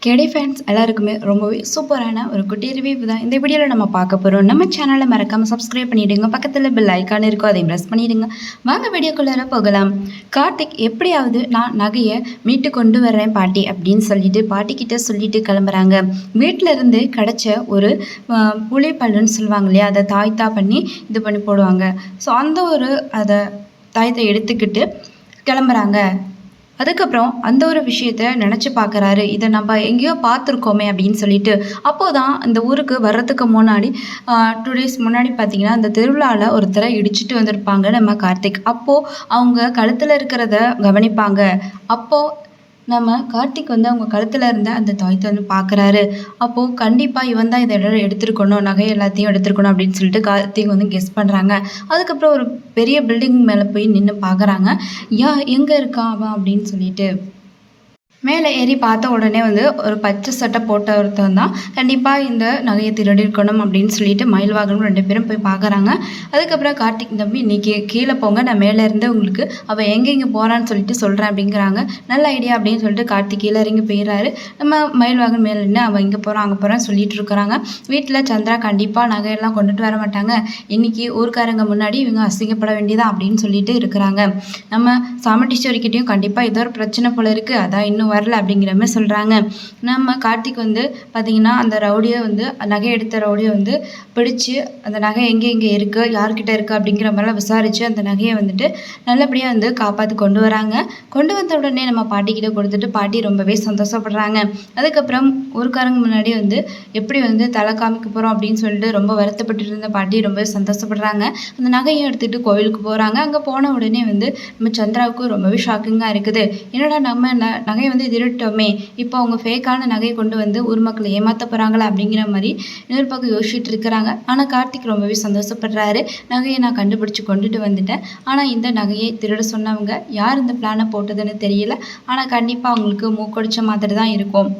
கேடி fans எல்லாருக்குமே ரொம்பவே சூப்பரான ஒரு குட்டி ரிவ்யூ தான் இந்த வீடியோவில் நம்ம பார்க்க போகிறோம். நம்ம சேனலை மறக்காமல் சப்ஸ்கிரைப் பண்ணிவிடுங்க. பக்கத்தில் பெல் ஐக்கான் இருக்கும், அதையும் ப்ரெஸ் பண்ணிவிடுங்க. வாங்க வீடியோக்குள்ளார போகலாம். கார்த்திக் எப்படியாவது நான் நகையை மீட்டு கொண்டு வர்றேன் பாட்டி அப்படின்னு சொல்லிட்டு பாட்டிக்கிட்ட சொல்லிட்டு கிளம்புறாங்க. வீட்டில் இருந்து கிடச்ச ஒரு புளி பல்லுன்னு சொல்லுவாங்க இல்லையா, அதை தாய்த்தா பண்ணி இது பண்ணி போடுவாங்க. ஸோ அந்த ஒரு அதை தாயத்தை எடுத்துக்கிட்டு கிளம்புறாங்க. அதுக்கப்புறம் அந்த ஒரு விஷயத்த நினச்சி பார்க்குறாரு, இதை நம்ம எங்கேயோ பார்த்துருக்கோமே அப்படின்னு சொல்லிட்டு. அப்போது தான் அந்த ஊருக்கு வர்றதுக்கு முன்னாடி 2 டேஸ் முன்னாடி பார்த்திங்கன்னா அந்த திருவிழாவில் ஒருத்தரை இடிச்சிட்டு வந்திருப்பாங்க நம்ம கார்த்திக். அப்போது அவங்க கழுத்தில் இருக்கிறத கவனிப்பாங்க. அப்போது நம்ம கார்த்திக் வந்து அவங்க கழுத்தில் இருந்த அந்த தாயத்தை வந்து பார்க்குறாரு. அப்போது கண்டிப்பாக இவன் தான் இதை எடுத்துருக்கணும், நகை எல்லாத்தையும் எடுத்துருக்கணும் அப்படின்னு சொல்லிட்டு கார்த்திக் வந்து கெஸ் பண்ணுறாங்க. அதுக்கப்புறம் ஒரு பெரிய பில்டிங் மேலே போய் நின்று பார்க்குறாங்க. எங்கே இருக்கான் அவன் அப்படின்னு சொல்லிட்டு. மேலே ஏறி பார்த்த உடனே வந்து ஒரு பச்சை சட்டை போட்ட ஒருத்தன் தான் கண்டிப்பாக இந்த நகையை திருடிருக்கணும் அப்படின்னு சொல்லிட்டு மயில்வாகனும் 2 பேரும் போய் பார்க்குறாங்க. அதுக்கப்புறம் கார்த்திக் தம்பி இன்றைக்கி கீழே போங்க, நான் மேலே இருந்து உங்களுக்கு அவள் எங்கெங்கே போகிறான்னு சொல்லிட்டு சொல்கிறேன் அப்படிங்கிறாங்க. நல்ல ஐடியா அப்படின்னு சொல்லிட்டு கார்த்திக் கீழே இறங்கி போயிடுறாரு. நம்ம மயில்வாகன் மேலே நின்று அவன் இங்கே போகிறான் அங்கே போகிறான்னு சொல்லிட்டு இருக்கிறாங்க. வீட்டில் சந்திரா கண்டிப்பாக நகையெல்லாம் கொண்டுட்டு வர மாட்டாங்க, இன்றைக்கி ஊருக்காரங்க முன்னாடி இவங்க அசிங்கப்பட வேண்டியதான் அப்படின்னு சொல்லிட்டு இருக்கிறாங்க. நம்ம சாமட்டீஸ்வரிக்கிட்டையும் கண்டிப்பாக ஏதோ ஒரு பிரச்சனை போல இருக்குது, அதான் இன்னும் வரல அப்படிங்கிற மாதிரி சொல்கிறாங்க. நம்ம கார்த்திக் வந்து பார்த்திங்கன்னா அந்த ரவுடியை வந்து நகை எடுத்த ரவுடியை வந்து பிடிச்சி அந்த நகை எங்கே இருக்குது, யார்கிட்ட இருக்குது அப்படிங்கிற மாதிரிலாம் விசாரித்து அந்த நகையை வந்துட்டு நல்லபடியாக வந்து காப்பாற்றி கொண்டு வராங்க. கொண்டு வந்த உடனே நம்ம பாட்டிக்கிட்ட கொடுத்துட்டு பாட்டி ரொம்பவே சந்தோஷப்படுறாங்க. அதுக்கப்புறம் ஊருக்காரங்க முன்னாடி வந்து எப்படி வந்து தலை காமிக்க போகிறோம் அப்படின்னு சொல்லிட்டு ரொம்ப வருத்தப்பட்டு இருந்த பாட்டி ரொம்பவே சந்தோஷப்படுறாங்க. அந்த நகையை எடுத்துகிட்டு கோவிலுக்கு போகிறாங்க. அங்கே போன உடனே வந்து நம்ம சந்திராவுக்கு ரொம்பவே ஷாக்கிங்காக இருக்குது. என்னடா நம்ம நகையை வந்து திருட்டோமே, இப்போ அவங்க ஃபேக்கான நகையை கொண்டு வந்து ஊர் மக்களை ஏமாற்ற போகிறாங்களா அப்படிங்கிற மாதிரி இன்னொரு பக்கம் யோசிச்சுட்டு இருக்கிறாங்க. ஆனால் கார்த்திக் ரொம்பவே சந்தோஷப்படுறாரு. நகையை நான் கண்டுபிடிச்சி கொண்டுட்டு வந்துட்டேன். ஆனால் இந்த நகையை திருட சொன்னவங்க யார் இந்த பிளானை போட்டதுன்னு தெரியல, ஆனால் கண்டிப்பாக அவங்களுக்கு மூக்கொடிச்ச மாதிரி தான் இருக்கும்.